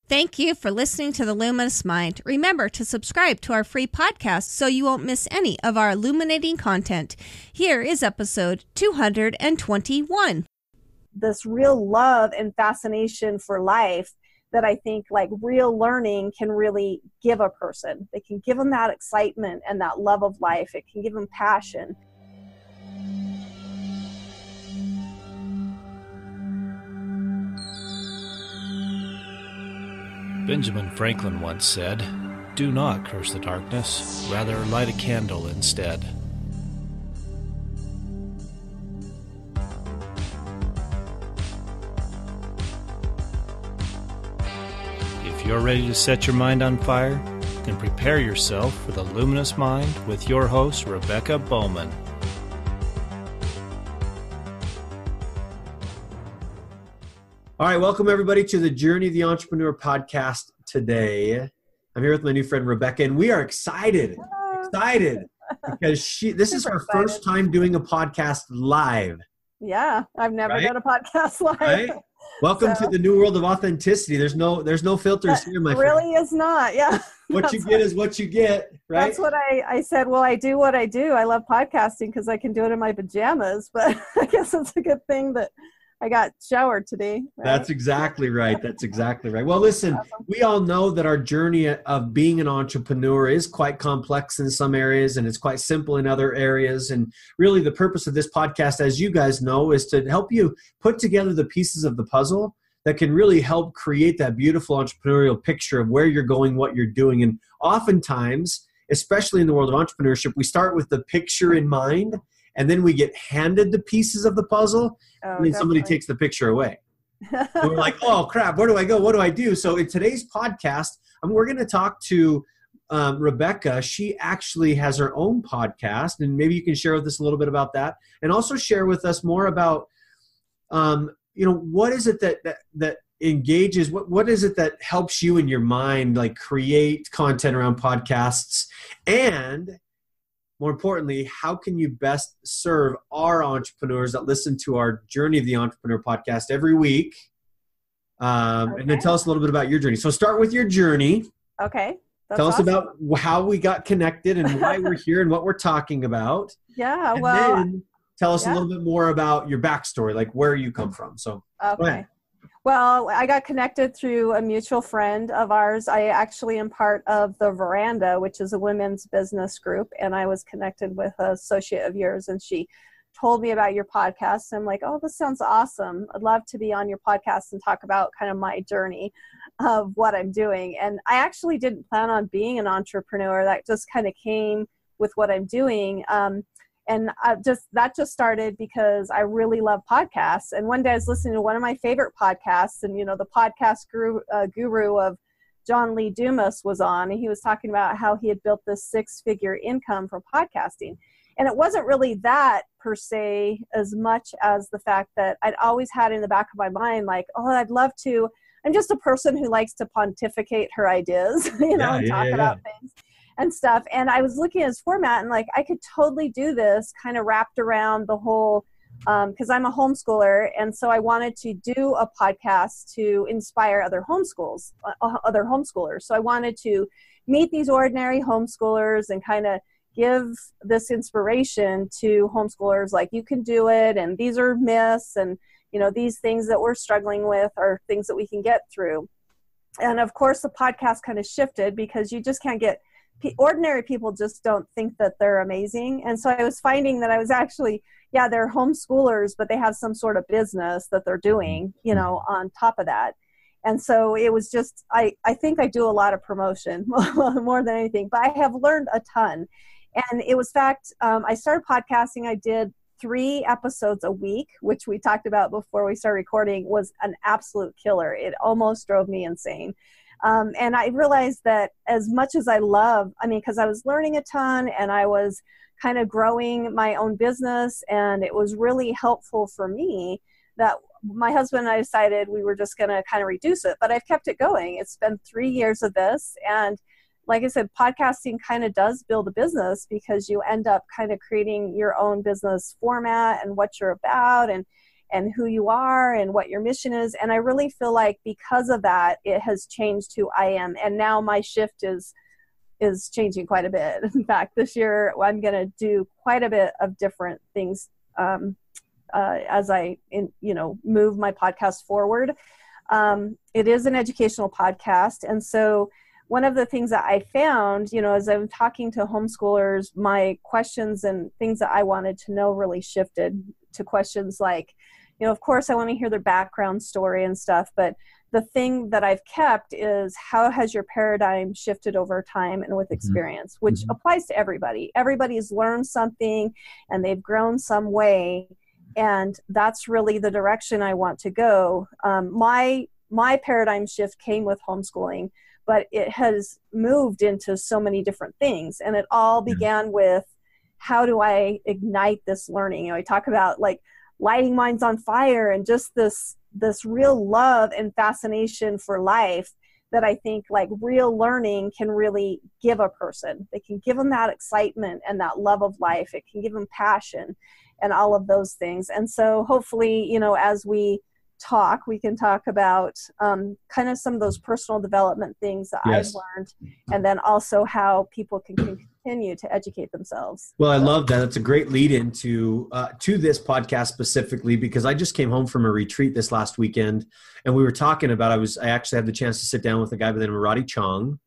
Thank you for listening to the Luminous Mind. Remember to subscribe to our free podcast so you won't miss any of our illuminating content. Here is episode 221. This real love and fascination for life that I think like real learning can really give a person. It can give them that excitement and that love of life. It can give them passion. Benjamin Franklin once said, "Do not curse the darkness, rather light a candle instead." If you're ready to set your mind on fire, then prepare yourself for the Luminous Mind with your host, Rebecca Bohman. All right, welcome everybody to the Journey of the Entrepreneur podcast today. I'm here with my new friend Rebecca, and we are excited because this is her first time doing a podcast live. Yeah, I've never done a podcast live. Right? Welcome to the new world of authenticity. There's no filters here, my friend. Really is not. Yeah. What you get is what you get, right? That's what I said. Well, I do what I do. I love podcasting because I can do it in my pajamas, but I guess it's a good thing that I got showered today. Right? That's exactly right. Well, listen, we all know that our journey of being an entrepreneur is quite complex in some areas and it's quite simple in other areas. And really the purpose of this podcast, as you guys know, is to help you put together the pieces of the puzzle that can really help create that beautiful entrepreneurial picture of where you're going, what you're doing. And oftentimes, especially in the world of entrepreneurship, we start with the picture in mind, and then we get handed the pieces of the puzzle, and then somebody takes the picture away. And we're like, oh, crap, where do I go? What do I do? So in today's podcast, we're going to talk to Rebecca. She actually has her own podcast, and maybe you can share with us a little bit about that, and also share with us more about, what is it that engages, what is it that helps you in your mind, like create content around podcasts, and more importantly, how can you best serve our entrepreneurs that listen to our Journey of the Entrepreneur podcast every week? And then tell us a little bit about your journey. So start with your journey. Okay. Tell us about how we got connected and why we're here and what we're talking about. Yeah. And then tell us a little bit more about your backstory, like where you come from. So go ahead. Well, I got connected through a mutual friend of ours. I actually am part of the Veranda, which is a women's business group, and I was connected with an associate of yours, and she told me about your podcast. I'm like, oh, this sounds awesome. I'd love to be on your podcast and talk about kind of my journey of what I'm doing. And I actually didn't plan on being an entrepreneur. That just kind of came with what I'm doing. And that just started because I really love podcasts. And one day I was listening to one of my favorite podcasts, and the podcast guru of John Lee Dumas was on, and he was talking about how he had built this 6-figure income from podcasting. And it wasn't really that per se as much as the fact that I'd always had in the back of my mind, like, oh, I'd love to. I'm just a person who likes to pontificate her ideas, and talk about things and stuff. And I was looking at his format and like, I could totally do this kind of wrapped around the whole, because I'm a homeschooler. And so I wanted to do a podcast to inspire other homeschoolers. So I wanted to meet these ordinary homeschoolers and kind of give this inspiration to homeschoolers, like, you can do it. And these are myths. And, these things that we're struggling with are things that we can get through. And of course the podcast kind of shifted because you just can't get, ordinary people just don't think that they're amazing. And so I was finding that I was actually, they're homeschoolers, but they have some sort of business that they're doing, on top of that. And so it was just, I think I do a lot of promotion more than anything, but I have learned a ton. And it was I started podcasting. I did 3 episodes a week, which we talked about before we started recording, was an absolute killer. It almost drove me insane. And I realized that as much as I love, because I was learning a ton and I was kind of growing my own business, and it was really helpful for me that my husband and I decided we were just going to kind of reduce it, but I've kept it going. It's been 3 years of this. And like I said, podcasting kind of does build a business because you end up kind of creating your own business format and what you're about. And and who you are and what your mission is. And I really feel like because of that, it has changed who I am. And now my shift is changing quite a bit. In fact, this year I'm going to do quite a bit of different things as I move my podcast forward. It is an educational podcast. And so one of the things that I found, as I'm talking to homeschoolers, my questions and things that I wanted to know really shifted to questions like, of course I want to hear their background story and stuff, but the thing that I've kept is how has your paradigm shifted over time and with experience, which applies to everybody. Everybody's learned something and they've grown some way. And that's really the direction I want to go. My paradigm shift came with homeschooling, but it has moved into so many different things. And it all began with, how do I ignite this learning? I talk about like lighting minds on fire and just this real love and fascination for life that I think like real learning can really give a person. They can give them that excitement and that love of life. It can give them passion and all of those things. And so hopefully, as we talk, we can talk about kind of some of those personal development things that I've learned, and then also how people can continue to educate themselves. Well, I love that. It's a great lead into to this podcast specifically, because I just came home from a retreat this last weekend, and we were talking about, I actually had the chance to sit down with a guy by the name of Roddy Chong.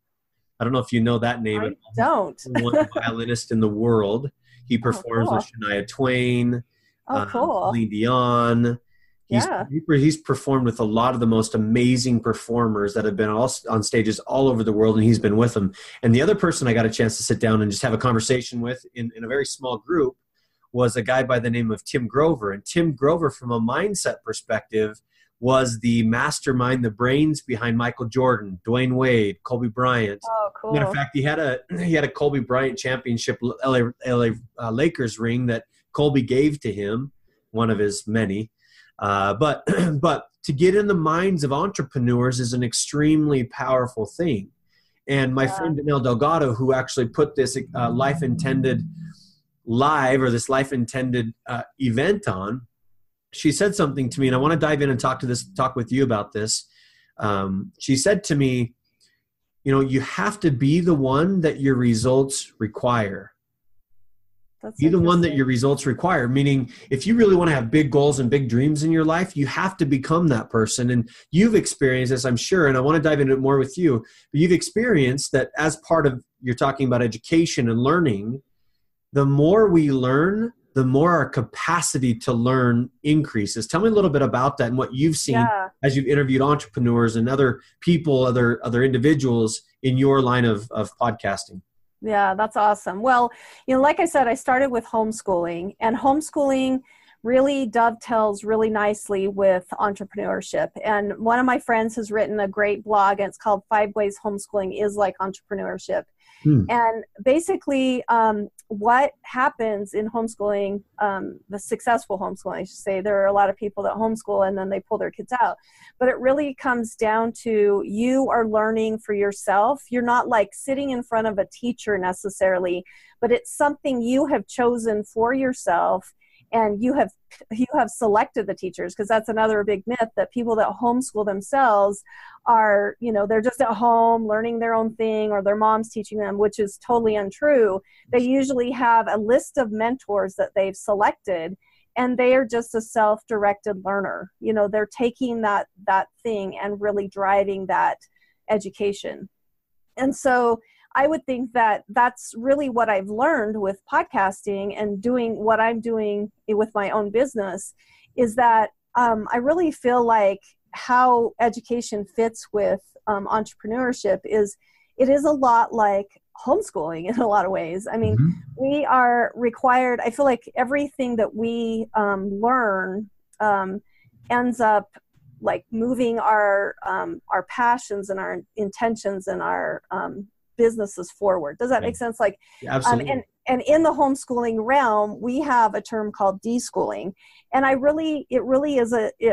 I don't know if you know that name. I don't. One violinist in the world. He performs with Shania Twain, Celine Dion. He's performed with a lot of the most amazing performers that have been on stages all over the world, and he's been with them. And the other person I got a chance to sit down and just have a conversation with in a very small group was a guy by the name of Tim Grover. And Tim Grover, from a mindset perspective, was the mastermind, the brains behind Michael Jordan, Dwayne Wade, Kobe Bryant. Oh, cool. Matter of fact, he had a Kobe Bryant championship LA Lakers ring that Kobe gave to him, one of his many. But to get in the minds of entrepreneurs is an extremely powerful thing. And my friend Danelle Delgado, who actually put this Life Intended live, or this Life Intended event on, she said something to me, and I want to dive in and talk with you about this. She said to me, you have to be the one that your results require. Be the one that your results require, meaning if you really want to have big goals and big dreams in your life, you have to become that person. And you've experienced this, I'm sure, and I want to dive into it more with you, but you've experienced that as part of, you're talking about education and learning, the more we learn, the more our capacity to learn increases. Tell me a little bit about that and what you've seen as you've interviewed entrepreneurs and other people, other individuals in your line of podcasting. Yeah, that's awesome. Well, like I said, I started with homeschooling, and homeschooling really dovetails really nicely with entrepreneurship. And one of my friends has written a great blog, and it's called 5 Ways Homeschooling is Like Entrepreneurship. And basically, what happens in homeschooling, the successful homeschooling, I should say, there are a lot of people that homeschool and then they pull their kids out. But it really comes down to you are learning for yourself. You're not like sitting in front of a teacher necessarily, but it's something you have chosen for yourself. And you have selected the teachers, because that's another big myth, that people that homeschool themselves are, they're just at home learning their own thing, or their mom's teaching them, which is totally untrue. They usually have a list of mentors that they've selected, and they are just a self-directed learner. They're taking that thing and really driving that education. And so I would think that that's really what I've learned with podcasting and doing what I'm doing with my own business, is that I really feel like how education fits with entrepreneurship is, it is a lot like homeschooling in a lot of ways. I mean, we are required, I feel like everything that we learn ends up like moving our passions and our intentions and our businesses forward. Does that make sense? Like, absolutely. And in the homeschooling realm, we have a term called deschooling, and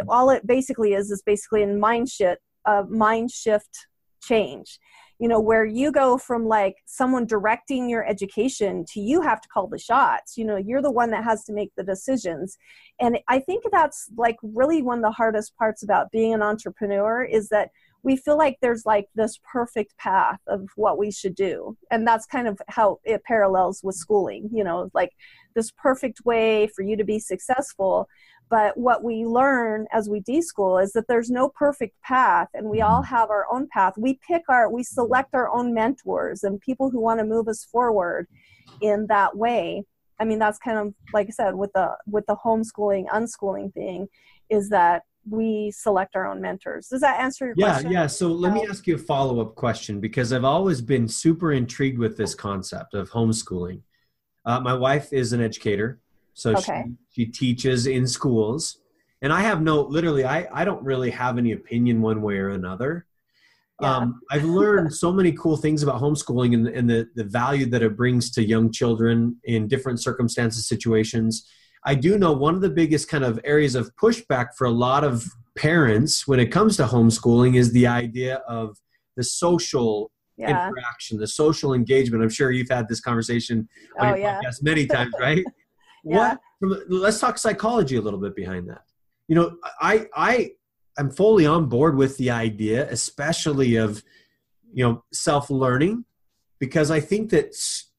all it basically is basically a mind shift change, where you go from like someone directing your education to you have to call the shots. You're the one that has to make the decisions. And I think that's like really one of the hardest parts about being an entrepreneur, is that we feel like there's like this perfect path of what we should do. And that's kind of how it parallels with schooling, like this perfect way for you to be successful. But what we learn as we deschool is that there's no perfect path, and we all have our own path. We select our own mentors and people who want to move us forward in that way. I mean, that's kind of, like I said, with the homeschooling, unschooling thing, is that we select our own mentors. Does that answer your question? Yeah. So let me ask you a follow-up question, because I've always been super intrigued with this concept of homeschooling. My wife is an educator. So she teaches in schools, and I have I don't really have any opinion one way or another. Yeah. I've learned so many cool things about homeschooling and the value that it brings to young children in different circumstances, situations. I do know one of the biggest kind of areas of pushback for a lot of parents when it comes to homeschooling is the idea of the social interaction, the social engagement. I'm sure you've had this conversation on your podcast many times, right? Let's talk psychology a little bit behind that. I'm fully on board with the idea, especially of, self-learning, because I think that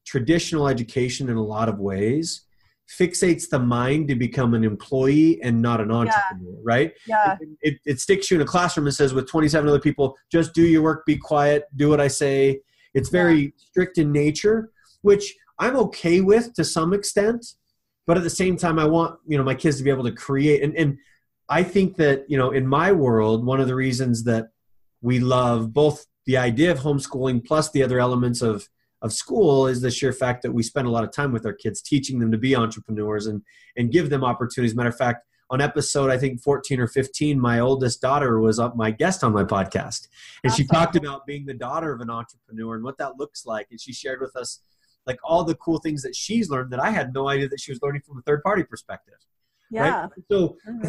traditional education in a lot of ways fixates the mind to become an employee and not an entrepreneur, right? Yeah. It sticks you in a classroom and says, with 27 other people, just do your work, be quiet, do what I say. It's very strict in nature, which I'm okay with to some extent. But at the same time, I want, my kids to be able to create. And I think that, in my world, one of the reasons that we love both the idea of homeschooling plus the other elements of school is the sheer fact that we spend a lot of time with our kids, teaching them to be entrepreneurs and give them opportunities. Matter of fact, on episode, I think 14 or 15, my oldest daughter was my guest on my podcast. And she talked about being the daughter of an entrepreneur and what that looks like. And she shared with us like all the cool things that she's learned that I had no idea that she was learning from a third party perspective. Yeah. Right? So I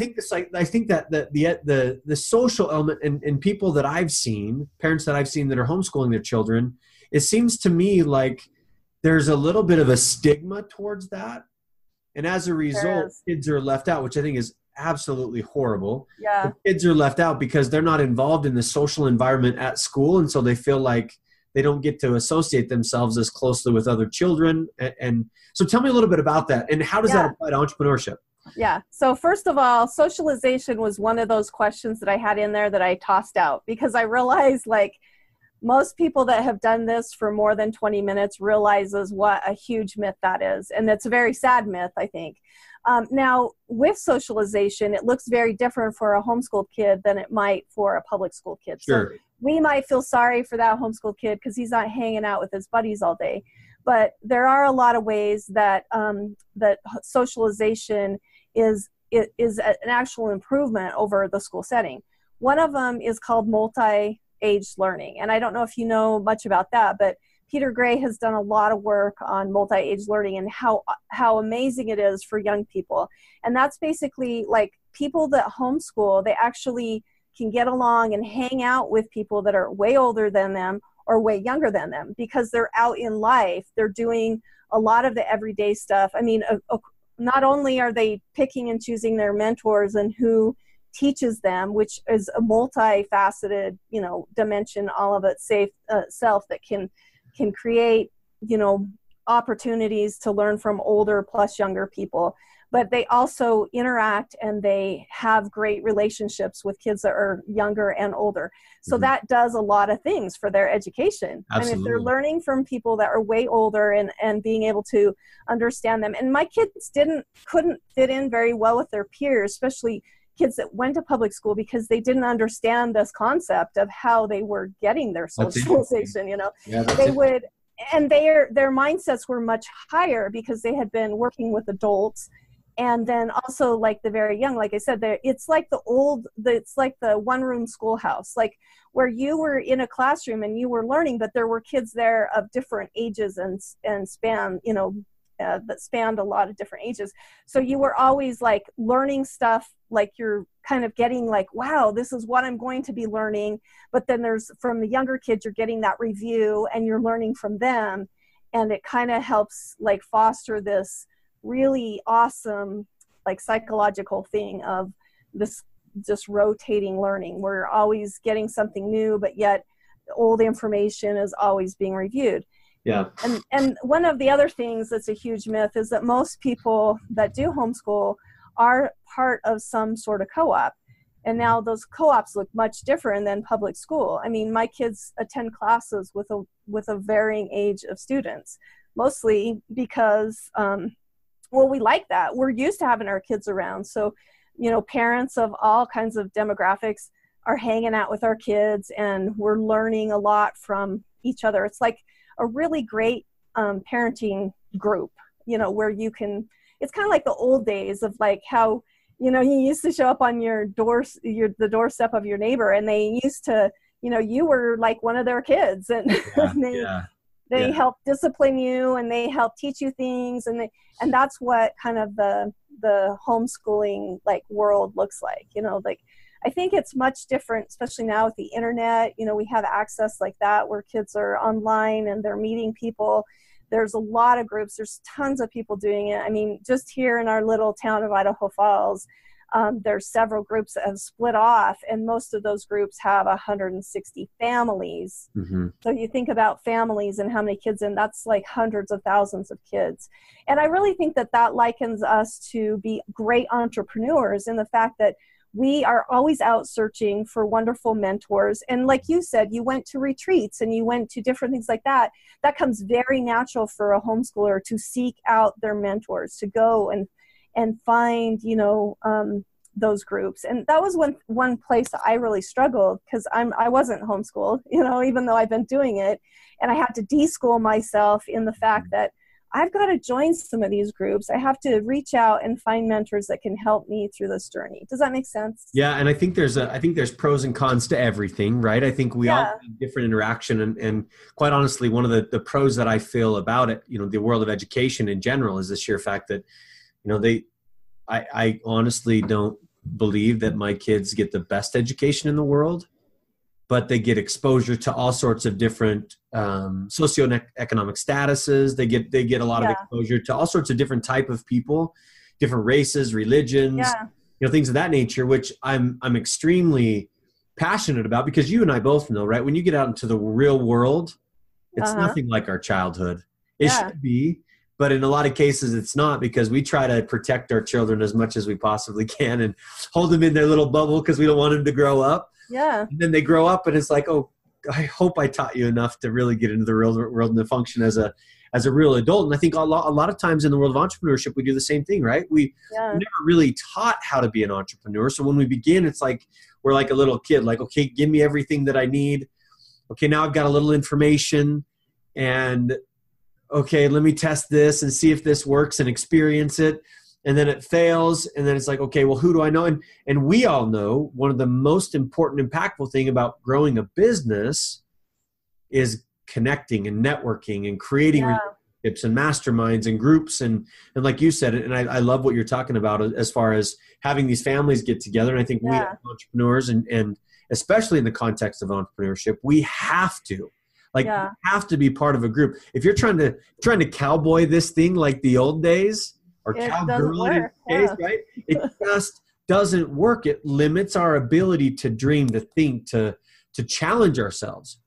think that the social element and people that I've seen, parents that I've seen that are homeschooling their children, it seems to me like there's a little bit of a stigma towards that. And as a result, kids are left out, which I think is absolutely horrible. Yeah. The kids are left out because they're not involved in the social environment at school. And so they feel like they don't get to associate themselves as closely with other children. And so tell me a little bit about that. And how does that apply to entrepreneurship? Yeah. So first of all, socialization was one of those questions that I had in there that I tossed out, because I realized like most people that have done this for more than 20 minutes realizes what a huge myth that is. And it's a very sad myth, I think. Now, with socialization, it looks very different for a homeschooled kid than it might for a public school kid. Sure. So we might feel sorry for that homeschooled kid because he's not hanging out with his buddies all day. But there are a lot of ways that that socialization is an actual improvement over the school setting. One of them is called multi-age learning. And I don't know if you know much about that, but Peter Gray has done a lot of work on multi-age learning and how amazing it is for young people. And that's basically like people that homeschool, they actually can get along and hang out with people that are way older than them or way younger than them because they're out in life. They're doing a lot of the everyday stuff. I mean, not only are they picking and choosing their mentors and who teaches them, which is a multifaceted, dimension, all of itself that can create, opportunities to learn from older plus younger people. But they also interact and they have great relationships with kids that are younger and older. So that does a lot of things for their education. Absolutely. And if they're learning from people that are way older and being able to understand them. And my kids couldn't fit in very well with their peers, especially kids that went to public school, because they didn't understand this concept of how they were getting their socialization, Yeah, they would, and their mindsets were much higher because they had been working with adults. And then also like the very young, like I said, it's like the one room schoolhouse, like where you were in a classroom and you were learning, but there were kids there of different ages and span, that spanned a lot of different ages. So you were always like learning stuff, like you're kind of getting like, wow, this is what I'm going to be learning. But then there's, from the younger kids, you're getting that review and you're learning from them. And it kind of helps like foster this really awesome, like psychological thing of this just rotating learning. We're always getting something new, but yet old information is always being reviewed. Yeah. And one of the other things that's a huge myth is that most people that do homeschool are part of some sort of co-op. And now those co-ops look much different than public school. I mean, my kids attend classes with a varying age of students, mostly because, well, we like that. We're used to having our kids around. So, you know, parents of all kinds of demographics are hanging out with our kids, and we're learning a lot from each other. It's like a really great parenting group, you know, where you can, it's kind of like the old days of like how, you know, you used to show up on your the doorstep of your neighbor, and they used to, you know, you were like one of their kids, and they help discipline you, and they help teach you things, and that's what kind of the homeschooling like world looks like, you know. Like, I think it's much different, especially now with the internet. You know, we have access like that where kids are online and they're meeting people. There's a lot of groups. There's tons of people doing it. I mean, just here in our little town of Idaho Falls, there's several groups that have split off, and most of those groups have 160 families. Mm-hmm. So you think about families and how many kids, and that's like hundreds of thousands of kids. And I really think that likens us to be great entrepreneurs in the fact that we are always out searching for wonderful mentors. And like you said, you went to retreats and you went to different things like that. That comes very natural for a homeschooler to seek out their mentors, to go and find, you know, those groups. And that was one place that I really struggled, because I wasn't homeschooled, you know, even though I've been doing it. And I had to de-school myself in the fact that I've got to join some of these groups. I have to reach out and find mentors that can help me through this journey. Does that make sense? Yeah. And I think there's pros and cons to everything, right? I think we all have different interaction, and quite honestly, one of the pros that I feel about it, you know, the world of education in general, is the sheer fact that, you know, I honestly don't believe that my kids get the best education in the world, but they get exposure to all sorts of different socioeconomic statuses. They get a lot of exposure to all sorts of different type of people, different races, religions, you know, things of that nature, which I'm extremely passionate about, because you and I both know, right? When you get out into the real world, it's nothing like our childhood. It should be, but in a lot of cases it's not, because we try to protect our children as much as we possibly can and hold them in their little bubble because we don't want them to grow up. Yeah. And then they grow up and it's like, oh, I hope I taught you enough to really get into the real world and to function as a real adult. And I think a lot of times in the world of entrepreneurship, we do the same thing, right? We never really taught how to be an entrepreneur. So when we begin, it's like we're like a little kid, like, okay, give me everything that I need. Okay, now I've got a little information, and okay, let me test this and see if this works and experience it. And then it fails. And then it's like, okay, well, who do I know? And we all know one of the most important, impactful thing about growing a business is connecting and networking and creating relationships and masterminds and groups. And like you said, and I love what you're talking about as far as having these families get together. And I think we as entrepreneurs, and especially in the context of entrepreneurship, we have to. Like, you have to be part of a group. If you're trying to cowboy this thing like the old days, or cowgirl in this case, right? It just doesn't work. It limits our ability to dream, to think, to challenge ourselves.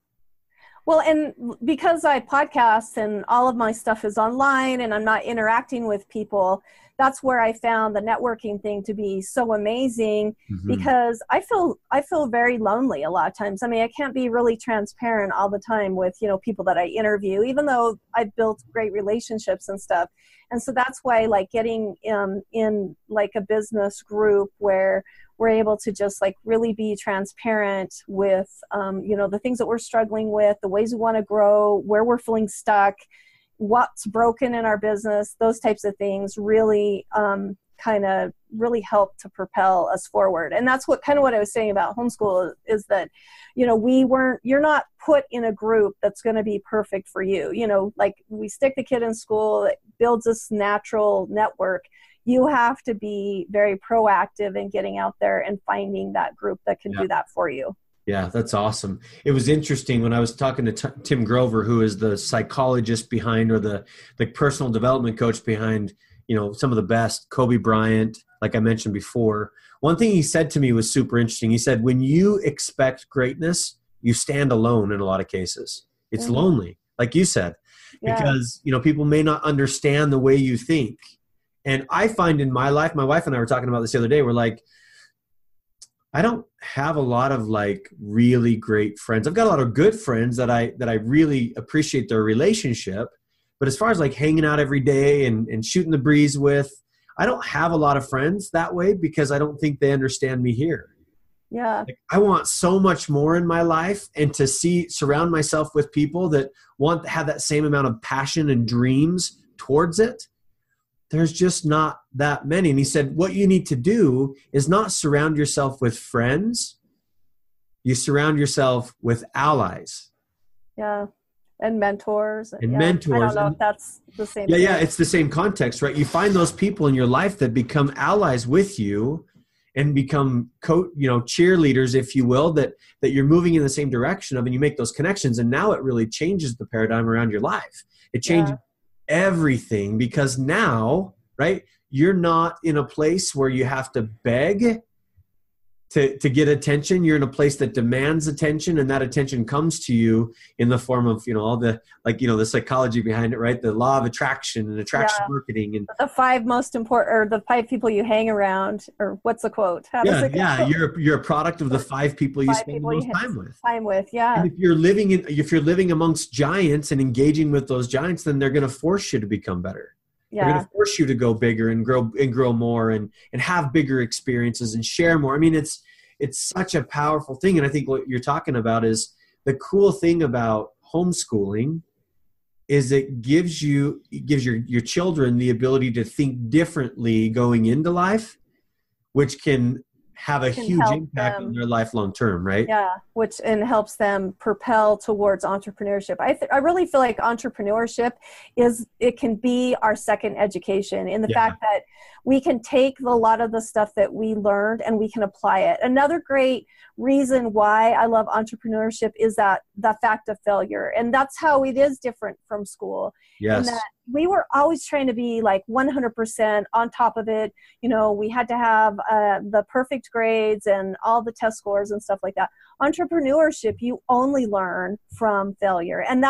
Well, and because I podcast and all of my stuff is online and I'm not interacting with people, that's where I found the networking thing to be so amazing, because I feel very lonely a lot of times. I mean, I can't be really transparent all the time with, you know, people that I interview, even though I've built great relationships and stuff. And so that's why, like, getting in like a business group where we're able to just like really be transparent with, you know, the things that we're struggling with, the ways we want to grow, where we're feeling stuck, what's broken in our business, those types of things really kind kind of really helped to propel us forward. And that's what I was saying about homeschool is that, you're not put in a group that's going to be perfect for you. Like we stick the kid in school, it builds this natural network. You have to be very proactive in getting out there and finding that group that can do that for you. Yeah, that's awesome. It was interesting when I was talking to Tim Grover, who is the psychologist behind, or the personal development coach behind, some of the best, Kobe Bryant, like I mentioned before. One thing he said to me was super interesting. He said, when you expect greatness, you stand alone in a lot of cases. It's lonely, like you said, because, people may not understand the way you think. And I find in my life, my wife and I were talking about this the other day, we're like, I don't have a lot of like really great friends. I've got a lot of good friends that I really appreciate their relationship. But as far as like hanging out every day and shooting the breeze with, I don't have a lot of friends that way because I don't think they understand me here. Yeah. Like, I want so much more in my life, and to surround myself with people that want to have that same amount of passion and dreams towards it. There's just not that many. And he said, what you need to do is not surround yourself with friends. You surround yourself with allies. Yeah. And mentors. And mentors. I don't know if that's the same thing. thing. Yeah, it's the same context, right? You find those people in your life that become allies with you and become cheerleaders, if you will, that you're moving in the same direction of, and you make those connections. And now it really changes the paradigm around your life. It changes everything, because now, right, you're not in a place where you have to beg to get attention. You're in a place that demands attention, and that attention comes to you in the form of, all the, the psychology behind it, right? The law of attraction and attraction marketing. And the 5 most important, or the 5 people you hang around, or what's the quote? You're a product of the 5 people you spend the most time with. And if you're living amongst giants and engaging with those giants, then they're going to force you to become better. They're going to force you to go bigger and grow more and have bigger experiences and share more. I mean, it's such a powerful thing. And I think what you're talking about is the cool thing about homeschooling is it gives your children the ability to think differently going into life, which can have a huge impact on their life long term, right? Yeah, which helps them propel towards entrepreneurship. I really feel like entrepreneurship it can be our second education, in the fact that we can take a lot of the stuff that we learned and we can apply it. Another great reason why I love entrepreneurship is that the fact of failure. And that's how it is different from school. Yes. And that we were always trying to be like 100% on top of it. We had to have the perfect grades and all the test scores and stuff like that. Entrepreneurship, you only learn from failure. And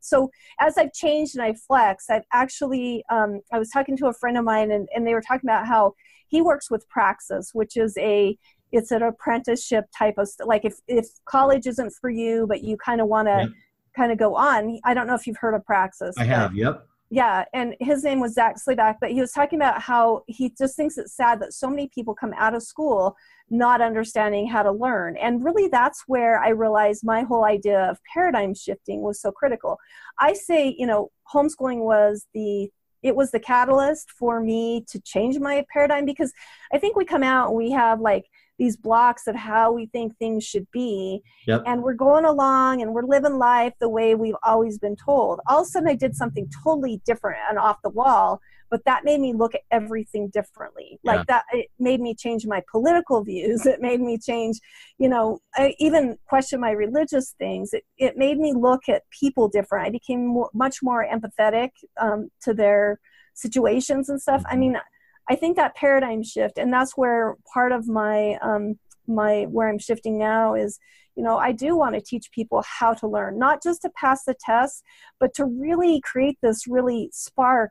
so as I've changed and I flex, I've actually, I was talking to a friend of mine and they were talking about how he works with Praxis, which is it's an apprenticeship type of, like if college isn't for you, but you kind of want to kind of go on. I don't know if you've heard of Praxis. I have, yep. Yeah, and his name was Zach Slayback, but he was talking about how he just thinks it's sad that so many people come out of school not understanding how to learn. And really that's where I realized my whole idea of paradigm shifting was so critical. I say, homeschooling was the catalyst for me to change my paradigm, because I think we come out and we have like these blocks of how we think things should be. Yep. And we're going along and we're living life the way we've always been told. All of a sudden I did something totally different and off the wall, but that made me look at everything differently. Like that, it made me change my political views. It made me change, I even question my religious things. It made me look at people different. I became much more empathetic to their situations and stuff. I mean, I think that paradigm shift, and that's where part of my where I'm shifting now is, I do want to teach people how to learn, not just to pass the test, but to really create this really spark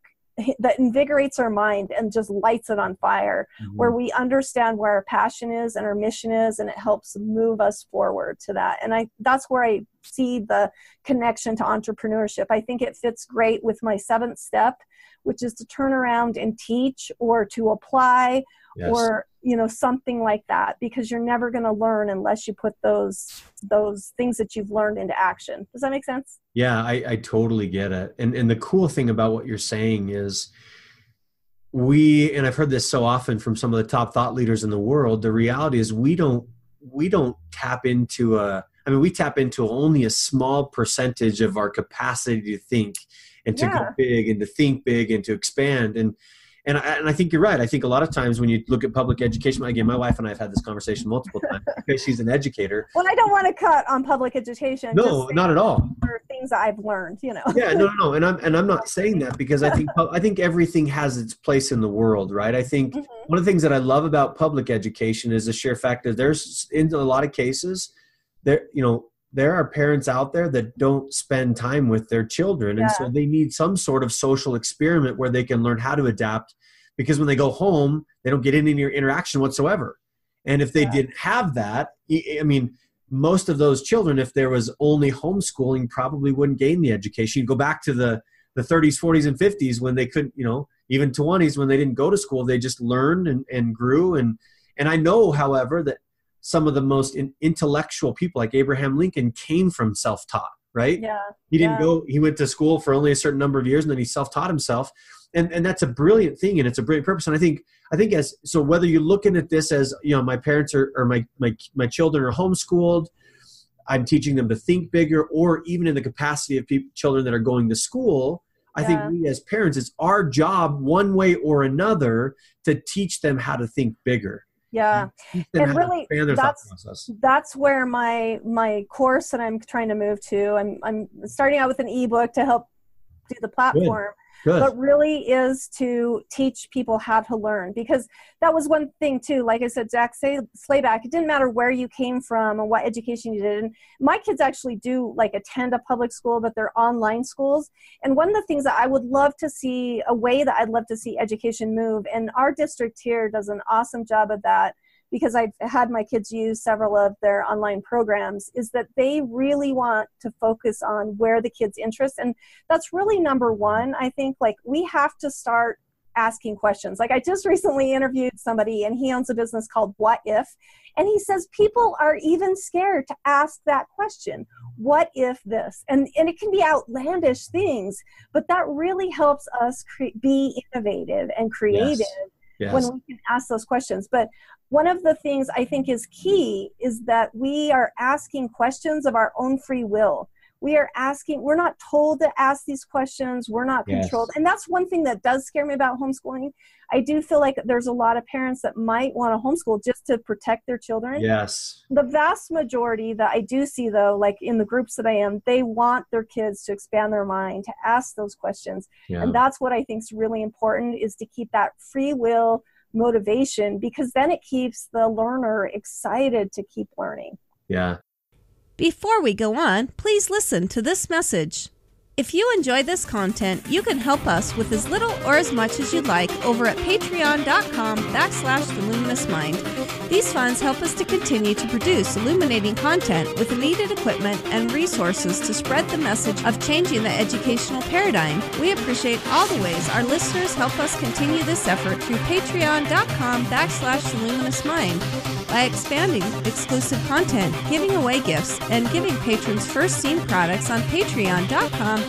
that invigorates our mind and just lights it on fire, where we understand where our passion is and our mission is, and it helps move us forward to that. And that's where I see the connection to entrepreneurship. I think it fits great with my 7th step, which is to turn around and teach or to apply or, something like that, because you're never going to learn unless you put those things that you've learned into action. Does that make sense? Yeah, I totally get it. And the cool thing about what you're saying is and I've heard this so often from some of the top thought leaders in the world, the reality is we don't tap into we tap into only a small percentage of our capacity to think and to go big and to think big and to expand. And I think you're right. I think a lot of times when you look at public education, again, my wife and I have had this conversation multiple times because she's an educator. Well, I don't want to cut on public education. No, not at all. For things that I've learned, Yeah, no. And I'm not saying that because I think everything has its place in the world, right? I think one of the things that I love about public education is the sheer fact that there's, in a lot of cases, there are parents out there that don't spend time with their children. And so they need some sort of social experiment where they can learn how to adapt, because when they go home, they don't get any interaction whatsoever. And if they didn't have that, most of those children, if there was only homeschooling, probably wouldn't gain the education. You go back to the 30s, 40s, and 50s when they couldn't, even 20s when they didn't go to school, they just learned and grew. And I know, however, that some of the most intellectual people like Abraham Lincoln came from self-taught, right? Yeah. He didn't go, he went to school for only a certain number of years and then he self-taught himself. And that's a brilliant thing. And it's a brilliant purpose. And I think so whether you're looking at this as, my parents or my children are homeschooled, I'm teaching them to think bigger, or even in the capacity of children that are going to school, I think we as parents, it's our job one way or another to teach them how to think bigger. Yeah. And really that's where my course that I'm trying to move to, I'm starting out with an ebook to help do the platform. Good. But really is to teach people how to learn, because that was one thing too. Like I said, Jack Slayback, it didn't matter where you came from and what education you did. And my kids actually do attend a public school, but they're online schools. And one of the things that I would love to see, a way that I'd love to see education move, and our district here does an awesome job of that, because I've had my kids use several of their online programs, is that they really want to focus on where the kids' interest. And that's really number one. I think we have to start asking questions. I just recently interviewed somebody, and he owns a business called What If? And he says people are even scared to ask that question. What if this? And it can be outlandish things, but that really helps us be innovative and creative. Yes. When we can ask those questions. But one of the things I think is key is that we are asking questions of our own free will. We're not told to ask these questions. We're not controlled. And that's one thing that does scare me about homeschooling. I do feel like there's a lot of parents that might want to homeschool just to protect their children. Yes. The vast majority that I do see, though, in the groups that I am, they want their kids to expand their mind, to ask those questions. Yeah. And that's what I think is really important, is to keep that free will motivation, because then it keeps the learner excited to keep learning. Yeah. Before we go on, please listen to this message. If you enjoy this content, you can help us with as little or as much as you'd like over at patreon.com/theluminoussmind. These funds help us to continue to produce illuminating content with the needed equipment and resources to spread the message of changing the educational paradigm. We appreciate all the ways our listeners help us continue this effort through patreon.com/theluminoussmind. By expanding exclusive content, giving away gifts, and giving patrons first seen products on patreon.com/theluminoussmind.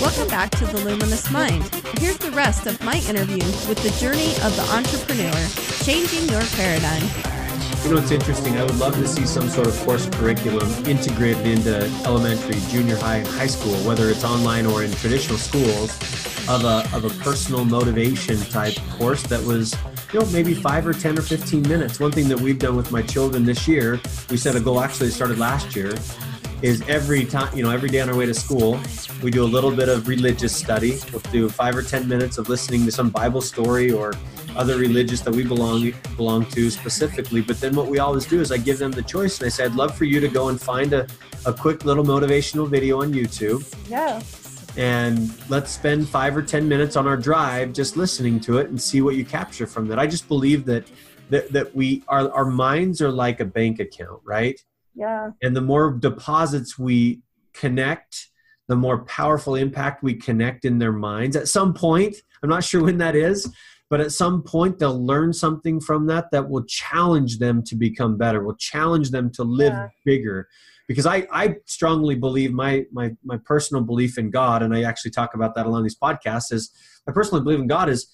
Welcome back to The Luminous Mind. Here's the rest of my interview with the journey of the entrepreneur, changing your paradigm. It's interesting. I would love to see some sort of course curriculum integrated into elementary, junior high, and high school, whether it's online or in traditional schools, of a personal motivation type course that was, maybe 5 or 10 or 15 minutes. One thing that we've done with my children this year, we set a goal, actually it started last year, is every time, every day on our way to school, we do a little bit of religious study. We'll do 5 or 10 minutes of listening to some Bible story or other religious that we belong to specifically. But then what we always do is I give them the choice, and I say, I'd love for you to go and find a quick little motivational video on YouTube. Yeah. and let's spend 5 or 10 minutes on our drive just listening to it and see what you capture from that. I just believe that our minds are like a bank account, right? Yeah. And the more deposits we connect, the more powerful impact we connect in their minds. At some point, I'm not sure when that is, but at some point they'll learn something from that will challenge them to become better, will challenge them to live bigger. Because I strongly believe my personal belief in God, and I actually talk about that along these podcasts, is I personally believe in God is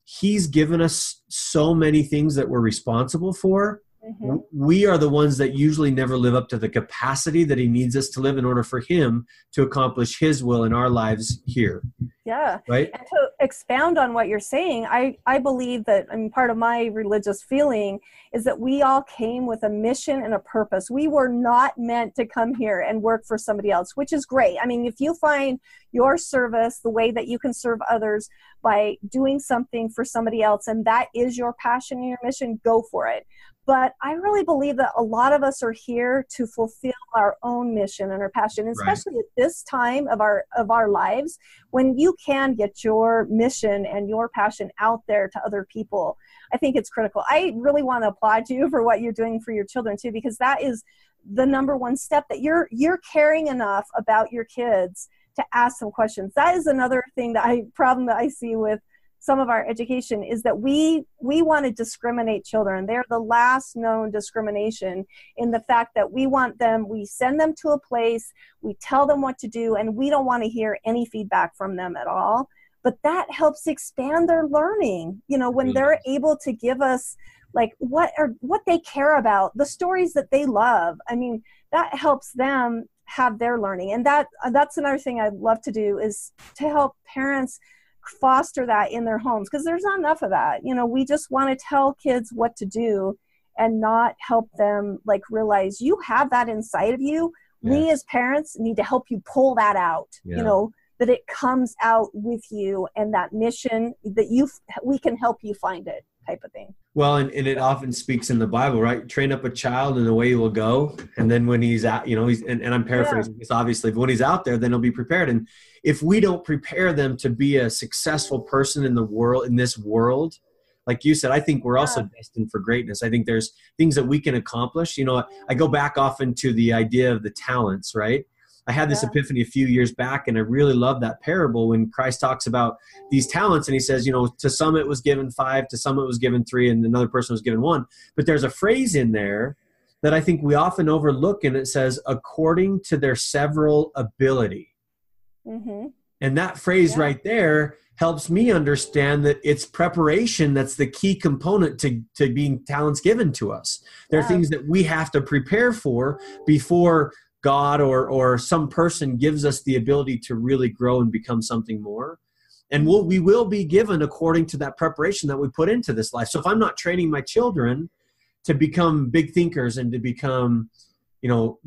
He's given us so many things that we're responsible for. Mm-hmm. We are the ones that usually never live up to the capacity that He needs us to live in order for Him to accomplish His will in our lives here. Yeah. Right. And to expound on what you're saying, I believe that, part of my religious feeling is that we all came with a mission and a purpose. We were not meant to come here and work for somebody else, which is great. If you find your service, the way that you can serve others by doing something for somebody else, and that is your passion and your mission, go for it. But I really believe that a lot of us are here to fulfill our own mission and our passion, especially at this time of our lives, when you can get your mission and your passion out there to other people. I think it's critical. I really want to applaud you for what you're doing for your children too, because that is the number one step, that you're caring enough about your kids to ask them questions. That is another problem that I see with some of our education, is that we want to discriminate children. They're the last known discrimination, in the fact that we send them to a place, we tell them what to do, and we don't want to hear any feedback from them at all. But that helps expand their learning, when they're able to give us what they care about, the stories that they love. That helps them have their learning. And that's another thing I'd love to do, is to help parents foster that in their homes, because there's not enough of that. We just want to tell kids what to do and not help them realize you have that inside of you. Yes. We as parents need to help you pull that out, that it comes out with you, and that mission that we can help you find it, type of thing. Well, and it often speaks in the Bible, right? Train up a child in the way he will go. And then when he's out, and I'm paraphrasing this obviously, but when he's out there, then he'll be prepared. And if we don't prepare them to be a successful person in this world, like you said, I think we're also destined for greatness. I think there's things that we can accomplish. I go back often to the idea of the talents, right? I had this epiphany a few years back, and I really love that parable when Christ talks about these talents, and He says, to some it was given 5, to some it was given 3, and another person was given 1. But there's a phrase in there that I think we often overlook, and it says, according to their several ability. Mm-hmm. And that phrase right there helps me understand that it's preparation that's the key component to being talents given to us. There are things that we have to prepare for before God or some person gives us the ability to really grow and become something more. And we will be given according to that preparation that we put into this life. So if I'm not training my children to become big thinkers and to become,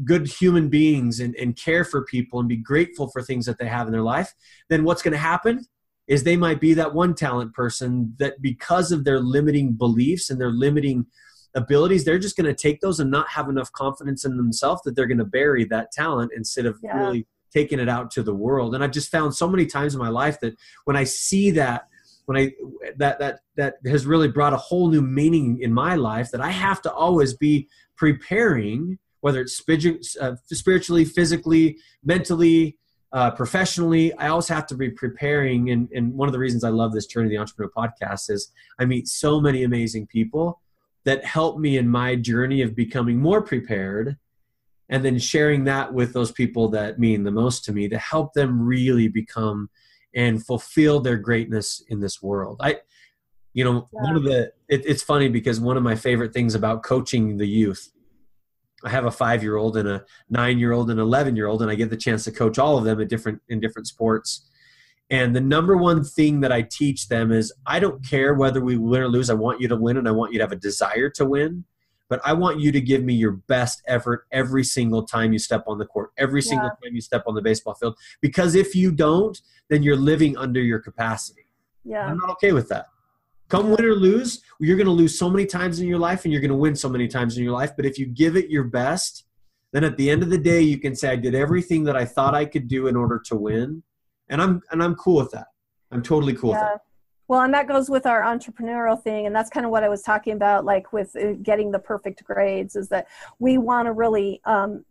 good human beings and care for people and be grateful for things that they have in their life, then what's going to happen is they might be that one talent person that, because of their limiting beliefs and their limiting abilities, they're just going to take those and not have enough confidence in themselves that they're going to bury that talent instead of really taking it out to the world. And I've just found so many times in my life that when I see that, that has really brought a whole new meaning in my life, that I have to always be preparing, whether it's spiritually, physically, mentally, professionally. I always have to be preparing. And one of the reasons I love this Journey of the Entrepreneur podcast is I meet so many amazing people that help me in my journey of becoming more prepared, and then sharing that with those people that mean the most to me, to help them really become and fulfill their greatness in this world. It's funny because one of my favorite things about coaching the youth, I have a 5-year-old and a 9-year-old and an 11-year-old, and I get the chance to coach all of them in different sports. And the number one thing that I teach them is, I don't care whether we win or lose. I want you to win, and I want you to have a desire to win. But I want you to give me your best effort every single time you step on the court, every single time you step on the baseball field. Because if you don't, then you're living under your capacity. Yeah. I'm not okay with that. Come win or lose, you're going to lose so many times in your life, and you're going to win so many times in your life. But if you give it your best, then at the end of the day, you can say, I did everything that I thought I could do in order to win. And I'm cool with that. I'm totally cool with that. Well, and that goes with our entrepreneurial thing. And that's kind of what I was talking about, like with getting the perfect grades, is that we want to really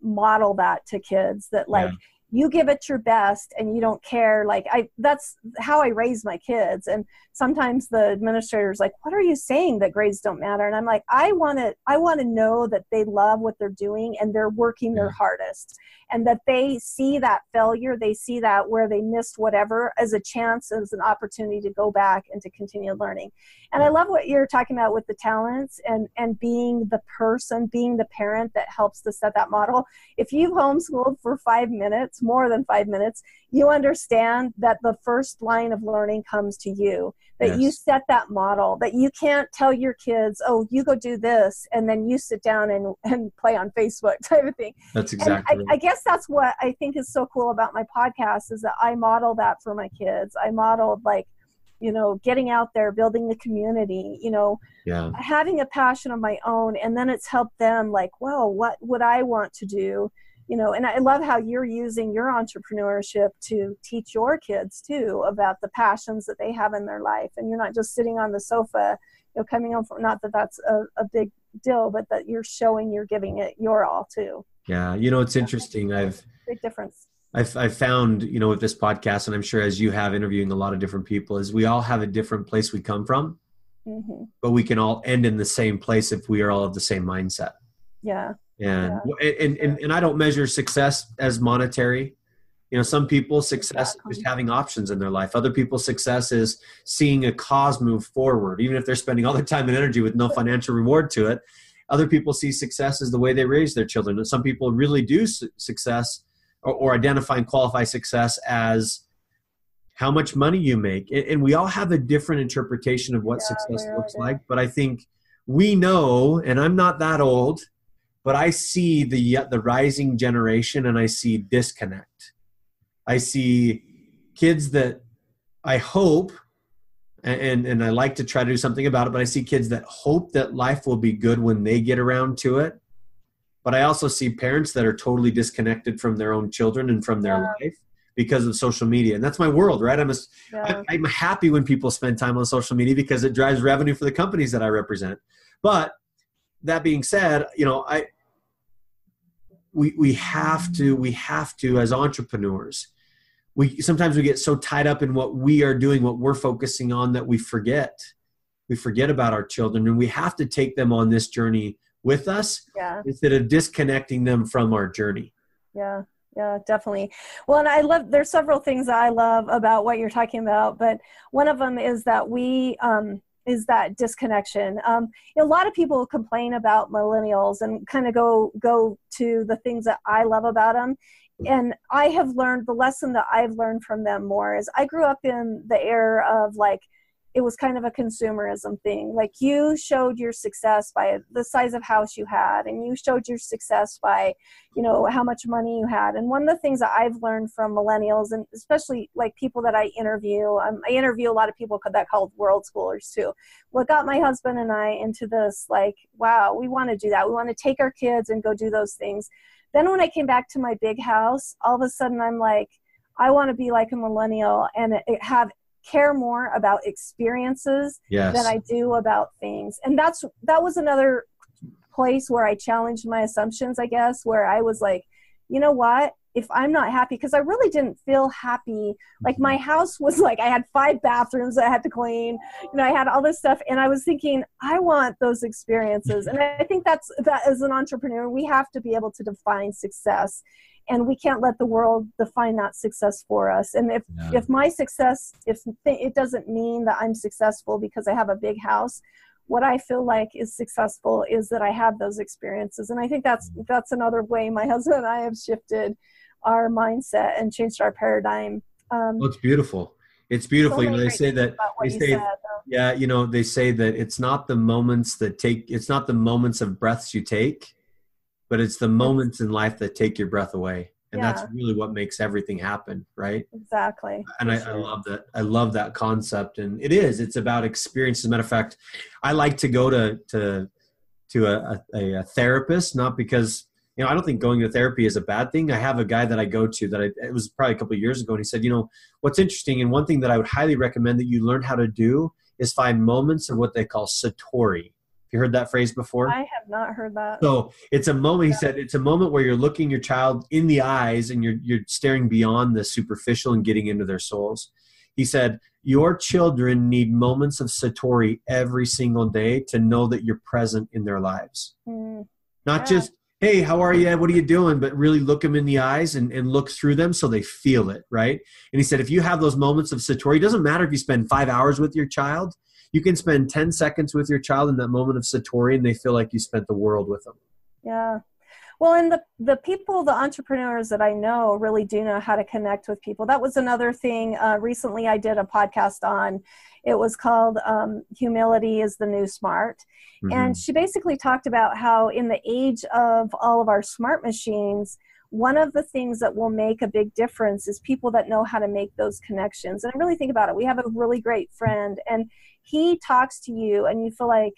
model that to kids, that like, you give it your best and you don't care. Like that's how I raise my kids. And sometimes the administrator's like, what are you saying, that grades don't matter? And I'm like, I want to know that they love what they're doing and they're working their hardest, and that they see that failure, they see that where they missed whatever as a chance, as an opportunity to go back and to continue learning. And I love what you're talking about with the talents and being the person, being the parent that helps to set that model. If you've homeschooled for 5 minutes, more than 5 minutes, you understand that the first line of learning comes to you, that you set that model, that you can't tell your kids, oh, you go do this, and then you sit down and play on Facebook type of thing. That's exactly I guess that's what I think is so cool about my podcast, is that I model that for my kids. I modeled, like, you know, getting out there, building the community, you know, having a passion of my own. And then it's helped them, like, well, what would I want to do? You know, and I love how you're using your entrepreneurship to teach your kids too about the passions that they have in their life. And you're not just sitting on the sofa, you know, coming home from, not that that's a big deal, but that you're showing you're giving it your all too. Yeah. You know, it's interesting. Big difference. I've found, you know, with this podcast, and I'm sure as you have interviewing a lot of different people, is we all have a different place we come from, but we can all end in the same place if we are all of the same mindset. Yeah. And I don't measure success as monetary. You know, some people's success is just having options in their life. Other people's success is seeing a cause move forward, even if they're spending all their time and energy with no financial reward to it. Other people see success as the way they raise their children. And some people really do success or identify and qualify success as how much money you make. And we all have a different interpretation of what success looks like. But I think we know, and I'm not that old, but I see the rising generation, and I see disconnect. I see kids that I hope, and I like to try to do something about it, but I see kids that hope that life will be good when they get around to it. But I also see parents that are totally disconnected from their own children and from their life because of social media. And that's my world, right? I'm happy when people spend time on social media because it drives revenue for the companies that I represent. But that being said, you know, we have to, as entrepreneurs, sometimes we get so tied up in what we are doing, what we're focusing on, that we forget about our children, and we have to take them on this journey with us instead of disconnecting them from our journey. Yeah, definitely. Well, and there's several things that I love about what you're talking about, but one of them is that is that disconnection. A lot of people complain about millennials and kind of go to the things that I love about them. And I have learned, the lesson that I've learned from them more is I grew up in the era of, like, it was kind of a consumerism thing. Like, you showed your success by the size of house you had, and you showed your success by, you know, how much money you had. And one of the things that I've learned from millennials, and especially like people that I interview a lot of people that called world schoolers too. What got my husband and I into this, like, wow, we want to do that. We want to take our kids and go do those things. Then when I came back to my big house, all of a sudden I'm like, I want to be like a millennial and care more about experiences than I do about things. And that was another place where I challenged my assumptions, I guess, where I was like, you know what, if I'm not happy, because I really didn't feel happy. Like, my house was like, I had 5 bathrooms that I had to clean, you know, I had all this stuff, and I was thinking, I want those experiences. And I think that as an entrepreneur, we have to be able to define success. And we can't let the world define that success for us. And if my success, it doesn't mean that I'm successful because I have a big house. What I feel like is successful is that I have those experiences. And I think that's another way my husband and I have shifted our mindset and changed our paradigm. Well, it's beautiful. It's beautiful. You know, they say that, you know, they say that it's not the moments of breaths you take, but it's the moments in life that take your breath away. And that's really what makes everything happen, right? Exactly. And I love that. I love that concept. And it's about experience. As a matter of fact, I like to go to a therapist, not because I don't think going to therapy is a bad thing. I have a guy that I go to that it was probably a couple of years ago, and he said, what's interesting, and one thing that I would highly recommend that you learn how to do is find moments of what they call satori. Have you heard that phrase before? I have not heard that. So it's a moment, he said, it's a moment where you're looking your child in the eyes and you're staring beyond the superficial and getting into their souls. He said, your children need moments of satori every single day to know that you're present in their lives. Not just, hey, how are you? What are you doing? But really look them in the eyes and look through them so they feel it, right? And he said, if you have those moments of satori, it doesn't matter if you spend 5 hours with your child. You can spend 10 seconds with your child in that moment of satori, and they feel like you spent the world with them. Yeah. Well, and the people, the entrepreneurs that I know really do know how to connect with people. That was another thing. Recently, I did a podcast on, it was called Humility is the New Smart. And she basically talked about how in the age of all of our smart machines, one of the things that will make a big difference is people that know how to make those connections. And I really think about it. We have a really great friend, and he talks to you and you feel like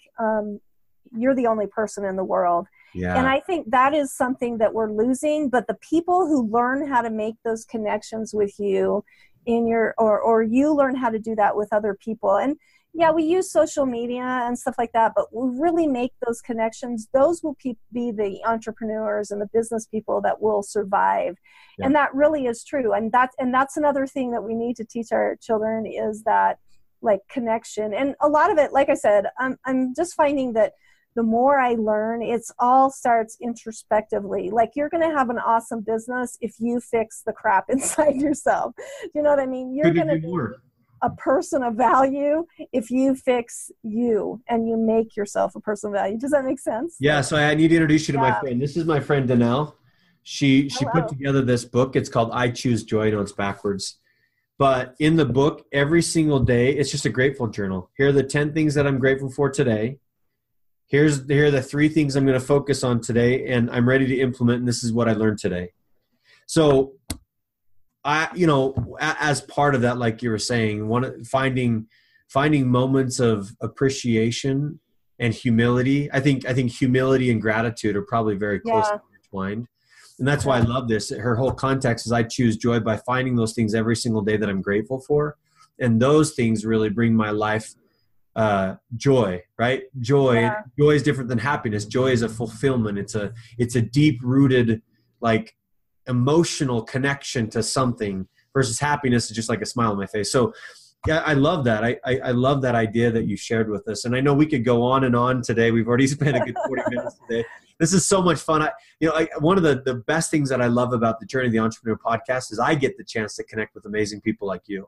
you're the only person in the world. Yeah. And I think that is something that we're losing, but the people who learn how to make those connections with you in your, or you learn how to do that with other people. And yeah, we use social media and stuff like that, but we really make those connections. Those will be the entrepreneurs and the business people that will survive. Yeah. And that really is true. And that's another thing that we need to teach our children is that like connection. And a lot of it, like I said, I'm just finding that the more I learn, it's all starts introspectively. Like you're going to have an awesome business if you fix the crap inside yourself. You know what I mean? You're going to be a person of value if you fix you and you make yourself a person of value. Does that make sense? Yeah. So I need to introduce you to my friend. This is my friend Danelle. She put together this book. It's called I Choose Joy. No, it's backwards. But in the book, every single day, it's just a grateful journal. Here are the 10 things that I'm grateful for today. Here are the 3 things I'm going to focus on today, and I'm ready to implement, and this is what I learned today. So, as part of that, like you were saying, finding moments of appreciation and humility. I think humility and gratitude are probably very closely intertwined. And that's why I love this. Her whole context is I choose joy by finding those things every single day that I'm grateful for. And those things really bring my life joy, right? Joy is different than happiness. Joy is a fulfillment. It's a deep rooted, like emotional connection to something versus happiness is just like a smile on my face. So yeah, I love that. I love that idea that you shared with us. And I know we could go on and on today. We've already spent a good 40 minutes today. This is so much fun. One of the best things that I love about the Journey of the Entrepreneur podcast is I get the chance to connect with amazing people like you.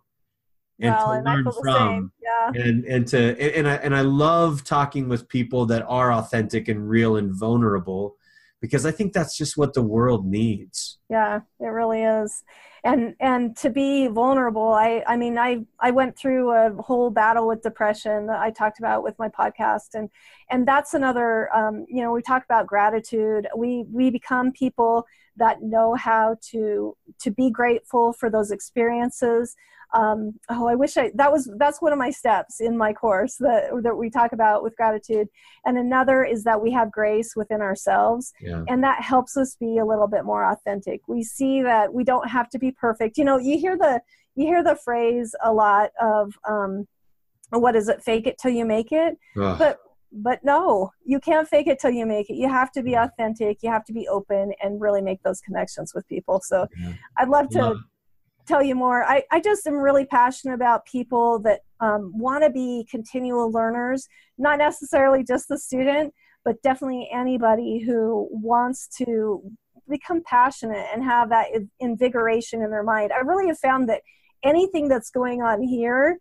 And to learn from, and I love talking with people that are authentic and real and vulnerable, because I think that's just what the world needs. Yeah, it really is. And to be vulnerable, I went through a whole battle with depression that I talked about with my podcast. And that's another, we talk about gratitude. We become people that know how to be grateful for those experiences. That's one of my steps in my course that we talk about with gratitude. And another is that we have grace within ourselves. Yeah. And that helps us be a little bit more authentic. We see that we don't have to be perfect. You hear the phrase a lot of, what is it? Fake it till you make it. Ugh. But no, you can't fake it till you make it. You have to be authentic. You have to be open and really make those connections with people. So I'd love to tell you more. I just am really passionate about people that want to be continual learners, not necessarily just the student, but definitely anybody who wants to become passionate and have that invigoration in their mind. I really have found that anything that's going on here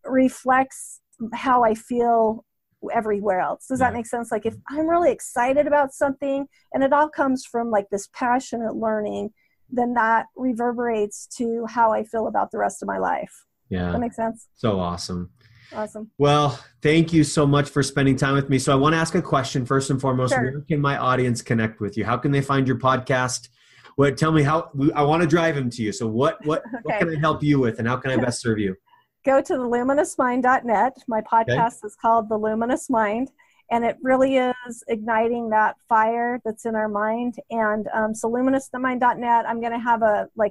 reflects how I feel everywhere else. Does that make sense? Like if I'm really excited about something and it all comes from like this passionate learning, then that reverberates to how I feel about the rest of my life. Yeah. Does that make sense? So awesome. Awesome. Well, thank you so much for spending time with me. So I want to ask a question first and foremost. Sure. Where can my audience connect with you? How can they find your podcast? Tell me how I want to drive them to you. So what can I help you with, and how can I best serve you? Go to the luminessmind.net. My podcast is called The Luminess Mind. And it really is igniting that fire that's in our mind. And so luminessmind.net, I'm going to have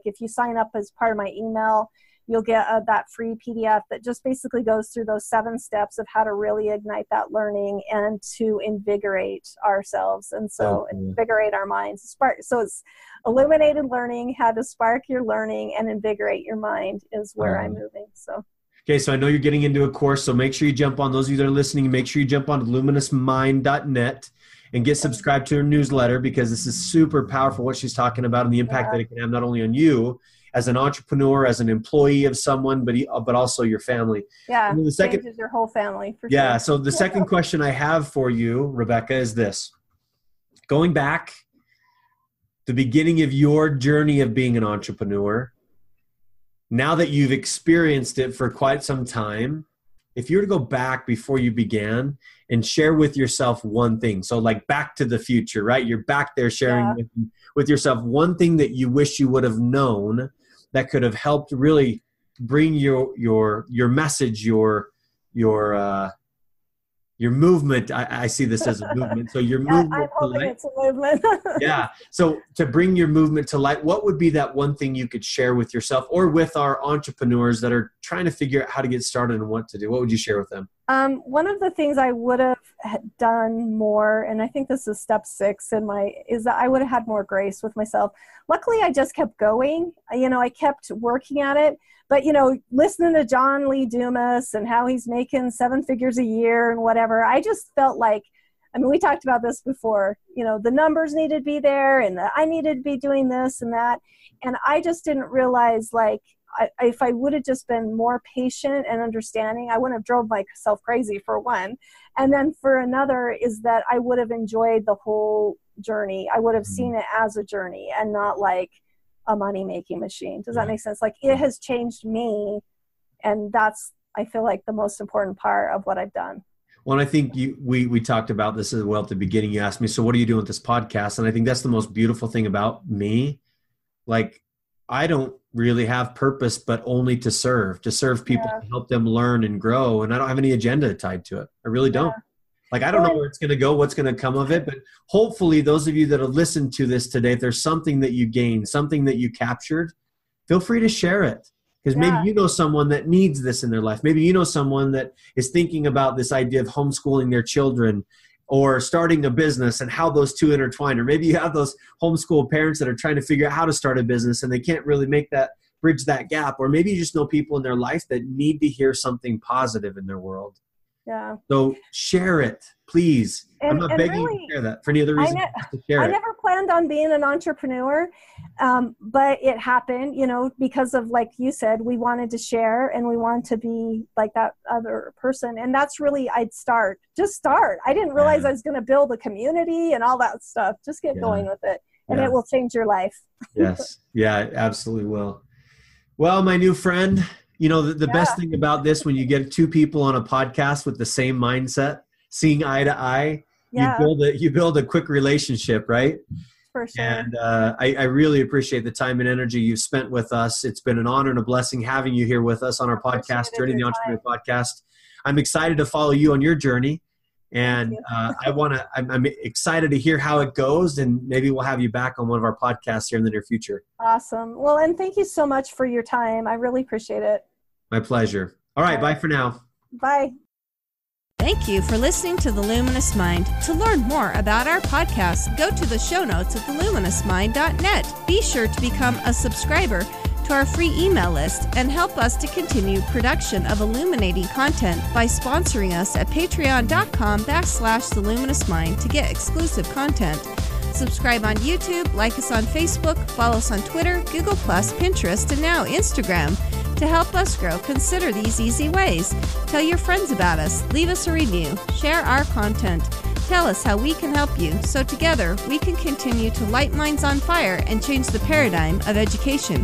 if you sign up as part of my email, you'll get that free PDF that just basically goes through those 7 steps of how to really ignite that learning and to invigorate ourselves. And so invigorate our minds. So it's illuminated learning, how to spark your learning and invigorate your mind is where I'm moving. So. Okay, so I know you're getting into a course, so make sure you jump on, those of you that are listening, make sure you jump on luminessmind.net and get subscribed to her newsletter, because this is super powerful what she's talking about and the impact that it can have not only on you as an entrepreneur, as an employee of someone, but also your family. Yeah, the second changes your whole family. For sure. So the second question I have for you, Rebecca, is this. Going back, the beginning of your journey of being an entrepreneur, now that you've experienced it for quite some time, if you were to go back before you began and share with yourself one thing, so like Back to the Future, right? You're back there sharing with yourself one thing that you wish you would have known that could have helped really bring your message, your movement. I see this as a movement. So your movement. I'm hoping it's a movement. Yeah. So to bring your movement to light, what would be that one thing you could share with yourself or with our entrepreneurs that are trying to figure out how to get started and what to do? What would you share with them? One of the things I would have done more, and I think this is step 6 is that I would have had more grace with myself. Luckily, I just kept going. I kept working at it. But, listening to John Lee Dumas and how he's making 7 figures a year and whatever, I just felt like, we talked about this before, the numbers needed to be there and I needed to be doing this and that. And I just didn't realize, if I would have just been more patient and understanding, I wouldn't have drove myself crazy, for one. And then for another is that I would have enjoyed the whole journey. I would have seen it as a journey and not like a money-making machine. Does that make sense? It has changed me, and that's, I feel like, the most important part of what I've done. Well, and I think we talked about this as well at the beginning. You asked me, so what are you doing with this podcast? And I think that's the most beautiful thing about me. I don't really have purpose, but only to serve people, to help them learn and grow. And I don't have any agenda tied to it. I really don't. I don't know where it's going to go, what's going to come of it, but hopefully those of you that have listened to this today, if there's something that you gained, something that you captured, feel free to share it. Because maybe you know someone that needs this in their life. Maybe you know someone that is thinking about this idea of homeschooling their children or starting a business and how those two intertwine. Or maybe you have those homeschool parents that are trying to figure out how to start a business and they can't really bridge that gap. Or maybe you just know people in their life that need to hear something positive in their world. Yeah. So share it, please. I'm not begging you to share that for any other reason. I never planned on being an entrepreneur, but it happened, because of, like you said, we wanted to share and we wanted to be like that other person. And that's really, just start. I didn't realize I was going to build a community and all that stuff. Just get going with it and it will change your life. Yes. Yeah, it absolutely will. Well, my new friend, the best thing about this, when you get 2 people on a podcast with the same mindset, seeing eye to eye, you build a quick relationship, right? For sure. And I really appreciate the time and energy you've spent with us. It's been an honor and a blessing having you here with us on our podcast, Journey the Entrepreneur Podcast. I'm excited to follow you on your journey. And I'm excited to hear how it goes, and maybe we'll have you back on one of our podcasts here in the near future. Awesome. Well, and thank you so much for your time. I really appreciate it. My pleasure. All right. Bye for now. Bye. Thank you for listening to The Luminous Mind. To learn more about our podcast, go to the show notes at luminessmind.net. Be sure to become a subscriber to our free email list and help us to continue production of illuminating content by sponsoring us at patreon.com/theluminous mind to get exclusive content. Subscribe on YouTube, like us on Facebook, follow us on Twitter, Google+, Pinterest, and now Instagram. To help us grow, consider these easy ways. Tell your friends about us, leave us a review, share our content, tell us how we can help you, so together we can continue to light minds on fire and change the paradigm of education.